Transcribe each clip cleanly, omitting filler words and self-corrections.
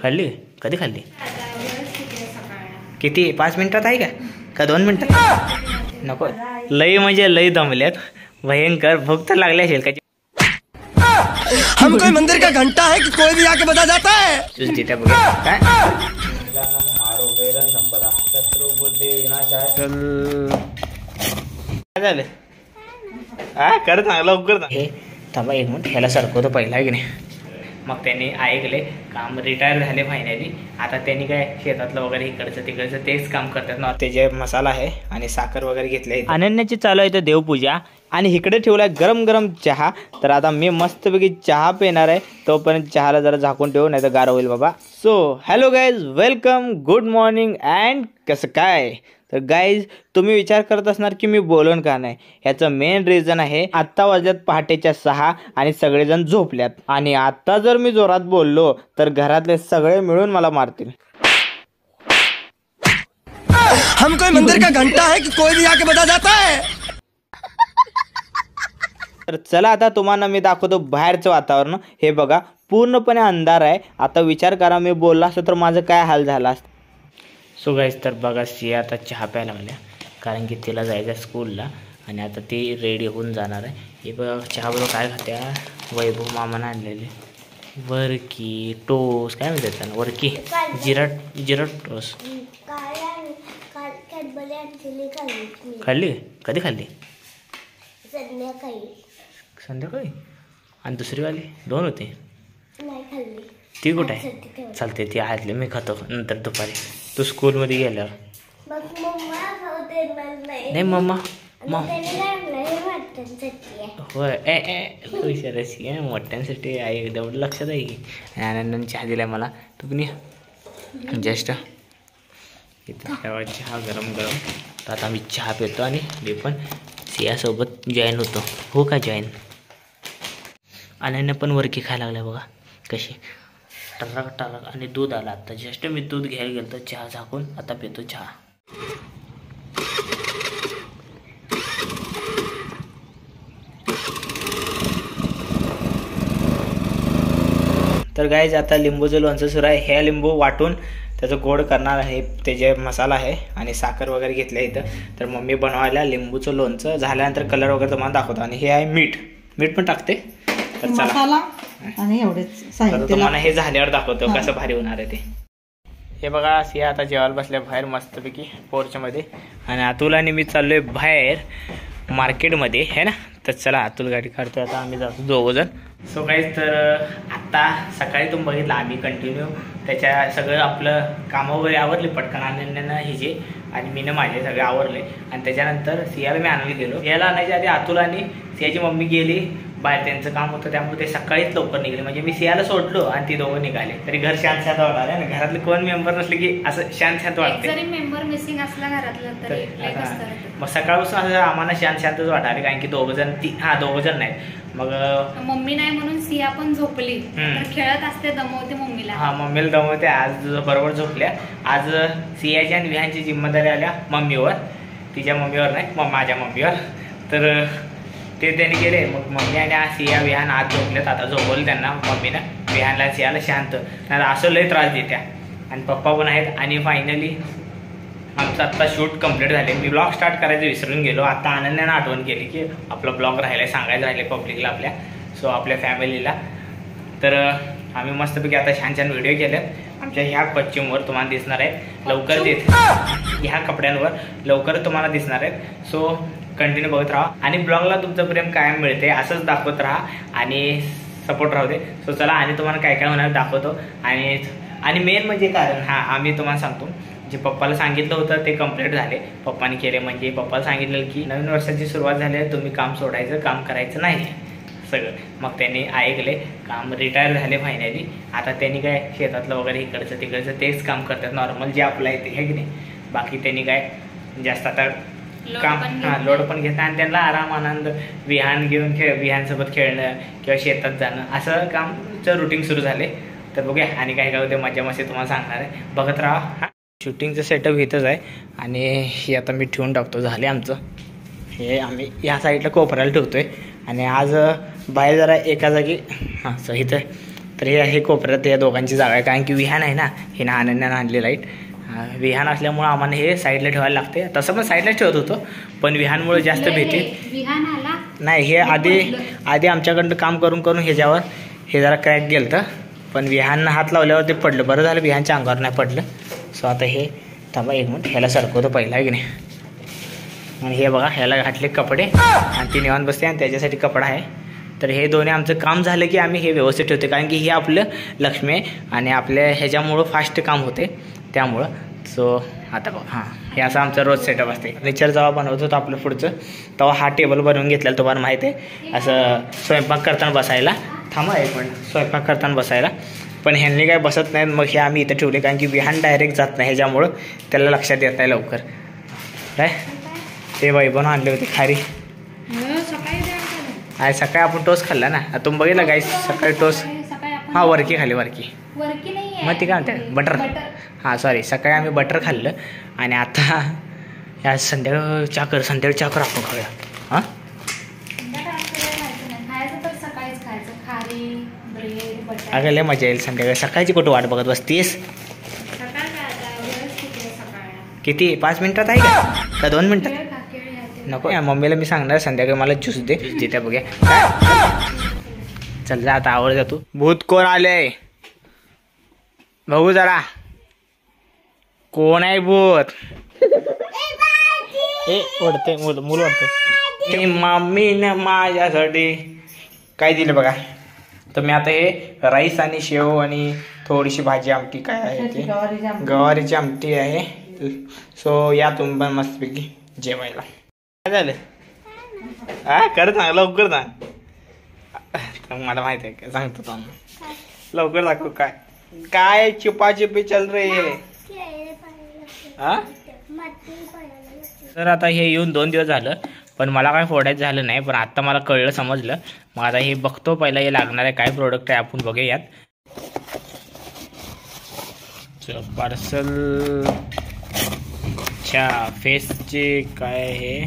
खाल्ली कधी खाल्ली किती 5 मिनिटात आहे का 2 मिनिटात नको लई म्हणजे लई दमल्यात भयंकर भूक तर लागली असेल का हम कोई मंदिर का घंटा है कि कोई भी आके बता जाता है तुझ तिथे बघा काय झालं हा कर चांगला लवकर हे थांबा 1 मिनिट ह्याला सारखं होतं पहिला आहे की नाही मग त्यांनी ऐकले काम रिटायर झाले फायनली आता त्यांनी काय शेतातलं वगैरे इकडचं तिकडचं तेच काम करतात ना ते जे मसाला आहे आणि साखर वगैरे घेतले अनन्याची चालू आहे तर देवपूजा आणि इकडे ठेवलाय गरम गरम चहा तर आता मी मस्तपैकी चहा पिणार आहे तोपर्यंत चहाला जरा झाकून ठेवू नाही तर गार होईल बाबा so hello guys welcome good morning and कसं काय तर गाईज तुम्ही विचार करत असणार की मी बोलून का नाही ह्याचं मेन रिझन आहे आत्ता वाजल्यात पहाटेच्या 6 आणि सगळेजण झोपल्यात आणि आत्ता जर मी जोरात बोललो तर घरातले सगळे मिळून मला मारतील हम कोई मंदिर का घंटा है कि कोई भी आके बता जाता है तर चला आता तुम्हाला मी दाखवतो बाहेरचं वातावरण हे बघा पूर्णपणे अंधार आहे आता विचार करा मी बोलला असतो तर माझं काय हाल झाला असतं सो गाईज तर बघा सिया आता चहा प्यायला लागल्या कारण की तिला जायचं आहे स्कूलला आणि आता ती रेडी होऊन जाणार आहे हे बघा चहाबरोबर काय खात्या वैभव मामानं आणलेले वरकी टोस काय म्हणतात त्यांना वरकी जिरट टोस खाल्ली कधी खाल्ली संध्याकाळी आणि दुसरीवाली 2 होते ती कुठे आहे चालते ती आतली मी खातो नंतर दुपारी तू स्कूलमध्ये गेल्यावर नाही मम्मा होय हुशारशी आहे मोठ्यांसाठी आहे एवढं लक्षात आहे की आनंदाने चहा दिलाय मला तू पण जस्ट इथं चहा गरम गरम तर आता मी चहा पितो आणि मी पण सियासोबत जॉईन होतो हो का जॉईन अनन्या पण वरकी खायला लागल्या बघा कशी टरक आणि दूध आला आता जस्ट मी दूध घ्यायला गेलो चहा झाकून आता पितो चहा तर गाईज आता लिंबूचं लोणचं सुरू आहे हे लिंबू वाटून त्याचं गोड करणार आहे ते जे मसाला आहे आणि साखर वगैरे घेतलं इथं तर मम्मी बनवायला लिंबूचं लोणचं झाल्यानंतर कलर वगैरे तुम्हाला दाखवतो आणि हे आहे मीठ पण टाकते तर चला आणि एवढेच तुम्हाला हे झाल्यावर दाखवतो कसं भारी होणार आहे ते हे बघा सिया आता जेवायला बसल्या बाहेर मस्तपैकी पोर्चमध्ये आणि अतुल आणि मी चाललोय बाहेर मार्केटमध्ये है ना तर चला अतुल गाडी काढतोय आता आम्ही जातो 2 जण सो गाईज तर आत्ता सकाळी तुम्ही बघितलं आम्ही कंटिन्यू त्याच्या सगळं आपलं कामं वगैरे आवरले पटकन अनन्यानं हिजे आणि मीनं माझे सगळे आवरले आणि त्याच्यानंतर सियाला मी आणायला गेलो सियाला आणायच्या आधी अतुल आणि सियाची मम्मी गेली बाहेर त्यांचं काम होतं त्यामुळे ते सकाळीच लवकर निघले म्हणजे मी सियाला सोडलो आणि ती दोघं निघाले तरी घर शांत शांत वाटणार आहे ना घरातले कोण मेंबर नसले की असं शांत शांत वाटते मेंबर मिसिंग असला घरातलं तरी मग सकाळपासून असं आम्हाला शांत शांतच वाटाले कारण की 2 जण 2 जण नाहीत मग मम्मी नाही म्हणून सिया पण झोपली खेळत असते दमवते मम्मीला हा मम्मीला दमवते आज बरोबर झोपल्या आज सियाची आणि विहानची जिम्मेदारी आल्या मम्मीवर तिच्या मम्मीवर नाही मग माझ्या मम्मीवर तर ते त्यांनी गेले मग मम्मी आणि सिया विहान आज झोपलेत आता झोपवलं त्यांना मम्मीनं विहानला सियाला शांत नाही असं लय त्रास देत्या आणि पप्पा पण आहेत आणि फायनली आमचं आत्ता शूट कंप्लीट झाले मी ब्लॉग स्टार्ट करायचं विसरून गेलो आता अनन्यानं आठवण केली की आपलं ब्लॉग राहिलं सांगायचं राहिले पब्लिकला आपल्या सो आपल्या फॅमिलीला तर आम्ही मस्तपैकी आता छान छान व्हिडिओ केलेत आमच्या ह्या कॉस्च्युमवर तुम्हाला दिसणार आहेत लवकर ह्या कपड्यांवर लवकर तुम्हाला दिसणार आहेत सो कंटिन्यू बघत राहा आणि ब्लॉगला तुमचं प्रेम कायम मिळते असंच दाखवत राहा आणि सपोर्ट राहू दे सो चला आणि तुम्हाला काय काय होणार दाखवतो आणि मेन म्हणजे कारण आम्ही तुम्हाला सांगतो जे पप्पाला सांगितलं होतं ते कंप्लीट झाले पप्पाने केले म्हणजे पप्पाला सांगितलं की नवीन वर्षाची सुरुवात झाली तुम्ही काम सोडायचं काम करायचं नाही सगळं मग त्यांनी ऐकले काम रिटायर झाले फायनली आता त्यांनी काय शेतातलं वगैरे इकडचं तिकडचं तेच काम करतात नॉर्मल जे आपलं आहे ते हे की नाही बाकी त्यांनी काय जास्त आता काम लोड पण घेतात आणि त्यांना आराम आनंद विहान घेऊन विहानसोबत खेळणं किंवा शेतात जाणं असं कामचं रुटीन सुरू झाले तर बघूया आणि काय काय होते मजा मस्ती तुम्हाला सांगणार आहे बघत राहा शूटिंगचं सेटअप इथंच आहे आणि हे आता मी ठेवून टाकतो झाले आमचं हे आम्ही ह्या साईडला कोपऱ्याला ठेवतोय आणि आज बाहेर जरा एका जागी हां सहित आहे तर हे कोपऱ्यात या दोघांची जागा आहे, कारण की विहान आहे ना, हे ना अनन्यानं आणले लाईट. विहान असल्यामुळं आम्हाला हे साईडला ठेवायला लागते. तसं पण साईडलाच ठेवत होतो, पण विहानमुळे जास्त भीती विहान आला नाही. हे आधी आमच्याकडनं काम करून करून ह्याच्यावर हे जरा क्रॅक गेलं तर, पण विहाननं हात लावल्यावर ते पडलं. बरं झालं विहानच्या अंगावर नाही पडलं. सो आता हे थांबा 1 मिनिट, ह्याला सरकवतो पहिला आहे की नाही. आणि हे बघा ह्याला घातले कपडे आणि ती निवांत बसते आणि त्याच्यासाठी कपडा आहे. तर हे दोन्ही आमचं काम झालं की आम्ही हे व्यवस्थित ठेवतो, कारण की हे आपलं लक्ष्मी आहे आणि आपल्या ह्याच्यामुळं फास्ट काम होते त्यामुळं. सो आता बघ हां, हे असं आमचं रोज सेटअप असते. फर्निचर जेव्हा बनवत होतो आपलं पुढचं, तेव्हा हा टेबल बनवून घेतलेला तुम्हाला माहीत आहे, असं स्वयंपाक करताना बसायला. थांबा 1 मिनिट, स्वयंपाक करताना बसायला. पण ह्यांनी काय बसत नाहीत, मग हे आम्ही इथं ठेवले, कारण की विहान डायरेक्ट जात नाही ह्याच्यामुळं त्याला लक्षात येत नाही लवकर. काय ते वैभवनं आणले होते खारी. आणि सकाळी आपण टोस्ट खाल्ला ना, तुम्ही बघितलं गाईस सकाळी टोस्ट. हां वरकी खाली, वरकी मग ती काय म्हणते बटर. हां सॉरी, सकाळी आम्ही बटर खाल्लं आणि आता या संध्याकाळी चाकर आपण खाऊया. हां अगं लय मजा येईल संध्याकाळी. सकाळची कुठं वाट बघत बसतीस? किती 5 मिनिटात आहे का 2 मिनिटात? नको, या मम्मीला मी सांगणार संध्याकाळी मला ज्यूस दे. त्या बघूया. चल जा आता, आवड जातो. भूत कोण आले बघू जरा, कोण आहे भूत? हे ओढते मूल ओढते. ते मम्मीनं माझ्यासाठी काय दिलं बघा. तर मी आता हे राईस आणि शेव आणि थोडीशी भाजी आमटी काय आहे ते गवारीची आमटी आहे. सो या तुम्ही पण मस्तपैकी जेवायला. काय झालं? हा करत ना, लवकर ना. मला माहित आहे काय सांगतो तुम्हाला, लवकर दाखव. काय काय चिपाचिपी चल रे. हा तर आता हे येऊन 2 दिवस झालं, पण मला काय फोडायचं झालं नाही. पण आता मला कळलं, समजलं. मग आता हे बघतो पहिला, हे लागणार आहे काय प्रोडक्ट आहे आपण बघूयात. पार्सल फेसचे काय आहे,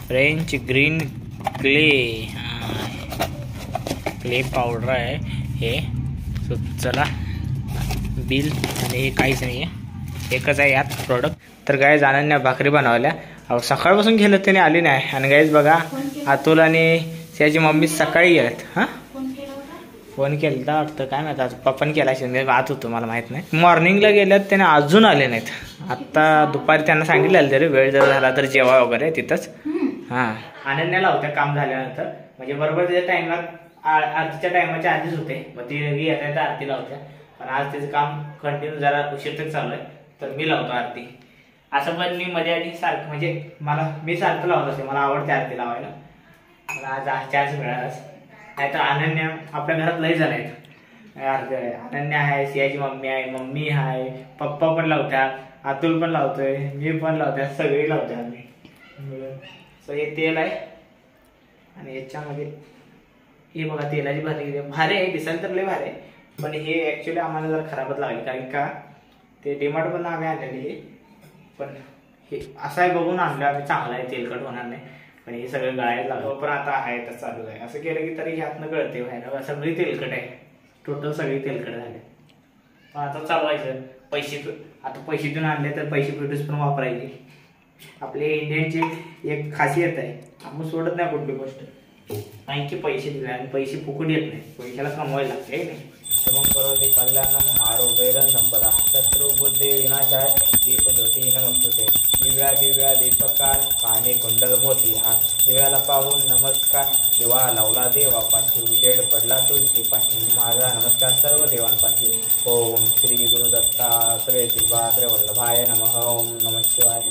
फ्रेंच ग्रीन क्ले पावडर आहे हे. सो चला, बिल आणि हे काहीच नाही आहे, एकच आहे यात प्रोडक्ट. तर काय जाणांना भाकरी बनवल्या. अहो सकाळपासून गेलं त्याने आली नाही. आणि गाईज बघा, अतुल आणि त्याची मम्मी सकाळी गेल्यात. हां फोन केला वाटतं, काय माहिती आज पप्पाने केला असेल, मी वाहत होतो मला माहीत नाही. मॉर्निंगला गेल्यात त्याने, अजून आले नाहीत. आत्ता दुपारी त्यांना सांगितलेलं तरी वेळ जर झाला तर जेवा वगैरे तिथंच. हां अनन्याला होत्या काम झाल्यानंतर, म्हणजे बरोबर त्याच्या टाइमला आरतीच्या टायमाच्या आधीच होते. मग ती येत आरतीला होत्या, पण आज त्याचं काम कंटिन्यू जरा उशीर तक चालू आहे, तर मी लावतो आरती. असं पण मी मध्ये आधी सारखं, म्हणजे मी सारखं लावत असते, मला आवडते आरती लावायला. मला आज चान्स मिळालाच नाही. तर अनन्या आपल्या घरात लई जण आहेत. अनन्या आहे, सियाची मम्मी आहे, पप्पा पण लावतात, अतुल पण लावतोय, मी पण लावतोय, सगळे लावतोय आम्ही. सो हे तेल आहे आणि याच्यामध्ये हे बघा तेलाची भारी आहे, दिसायला तर लय भारी आहे. पण हे ऍक्च्युली आम्हाला जरा खराबच लागले, कारण का ते डीमार्ट पण आम्ही आणलेली. पण हे असं आहे बघून आणलं आम्ही, चांगलं आहे, तेलकट होणार नाही. पण हे सगळं गळायला लागलं. पण आता आहे तर चालू आहे, असं केलं की तरी ह्यातनं गळते व्हायला. सगळी तेलकट आहे, टोटल सगळी तेलकट झाले. पण आता चालवायचं. पैसे देऊन आणले तर पैसे भेटूच पण वापरायचे. आपले इंडियनची एक खासियत आहे, आपण सोडत नाही कुठली गोष्ट, कारण की पैसे दिले आणि पैसे फुकट येत नाही, पैशाला कमवायला लागते नाही. कल्याणम आरोग्य संपदा शत्रुबुद्धी विनाशाय दीपज्योती नमस्ते. दिव्या दीपकार पाणी कुंडल मोती. हा दिव्याला पाहून नमस्कार, दिवा लावला देवापाशी, उजेड पडला तुळशीपाशी, माझा नमस्कार सर्व देवांपाशी. ओम श्री गुरुदत्तात्रेय श्रीपात्रे वल्लभाय नमः. ओम नमः शिवाय.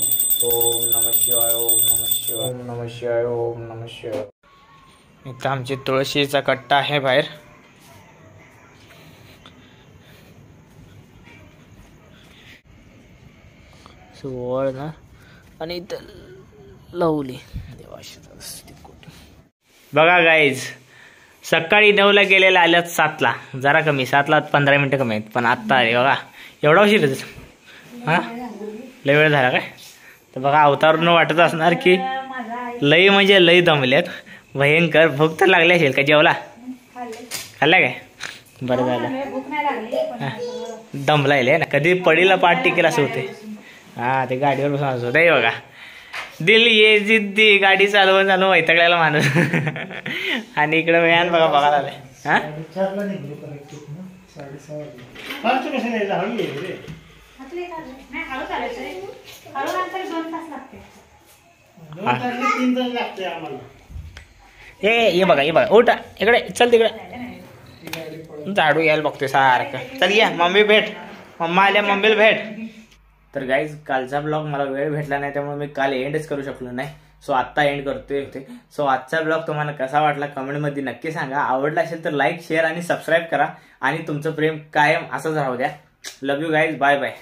ओम नमः शिवाय. ओम नमः शिवाय. ओम नमः शिवाय. ओम नमः शिवाय. इथं आमची तुळशीचा कट्टा आहे बाहेर. वळ ना, आणि इथं लावली बघा गाईज. सकाळी 9ला गेलेला, आल्यात 7ला, जरा कमी, 7ला 15 मिनिटं कमी आहेत. पण आत्ता आले बघा, एवढा उशीर हां लय वेळ झाला काय. तर बघा अवतारून वाटत असणार की लई म्हणजे लई दमल्यात, भयंकर. भूक तर लागली असेल का? जेवला खाल्ला काय? बरं झालं. भूक नाही लागली. दमलाय ना, कधी पडीला पाठ टिकेल असं होते. हा ते गाडीवर बसून असं होतं बघा. दिल ये जिद्दी, गाडी चालवून चालवून वैतागलेला माणूस. आणि इकडे व्यान बघा बघायला आले. हा ये बघा उठा इकडे, चल तिकडे. झाडू यायला बघतोय सारखं. चल या मम्मी भेट, मम्मा आल्या मम्मीला भेट. तर गाईज कालचा ब्लॉग मला वेळ भेटला नाही, त्यामुळे मी काल एंडच करू शकलो नाही. सो आत्ता एंड करतोय होते. सो आजचा ब्लॉग तुम्हाला कसा वाटला कमेंटमध्ये नक्की सांगा. आवडला असेल तर लाईक शेअर आणि सबस्क्राईब करा. आणि तुमचं प्रेम कायम असंच राहू द्या. लव यू गाईज, बाय बाय.